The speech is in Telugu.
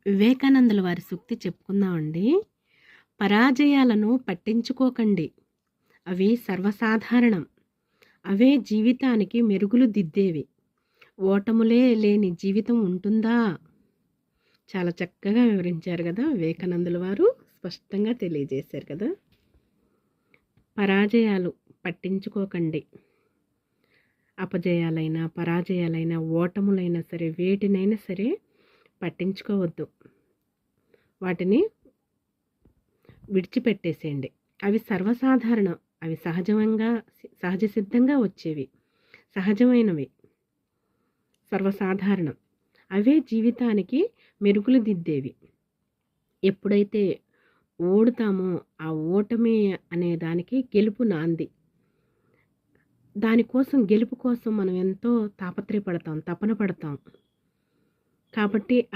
వివేకానందుల వారి సూక్తి చెప్పుకుందామండి. పరాజయాలను పట్టించుకోకండి, అవి సర్వసాధారణం. అవే జీవితానికి మెరుగులు దిద్దేవి. ఓటములే లేని జీవితం ఉంటుందా? చాలా చక్కగా వివరించారు కదా వివేకానందుల వారు. స్పష్టంగా తెలియజేశారు కదా. పరాజయాలు పట్టించుకోకండి. అపజయాలైనా, పరాజయాలైనా, ఓటములైనా సరే, వేటినైనా సరే పట్టించుకోవద్దు. వాటిని విడిచిపెట్టేసేయండి. అవి సర్వసాధారణం. అవి సహజ సిద్ధంగా వచ్చేవి, సహజమైనవి, సర్వసాధారణం. అవే జీవితానికి మెరుగులు దిద్దేవి. ఎప్పుడైతే ఓడుతామో ఆ ఓటమి అనే దానికి గెలుపు నాంది. దానికోసం, గెలుపు కోసం మనం ఎంతో తాపత్రయపడతాం, తపన పడతాం. కాబట్టి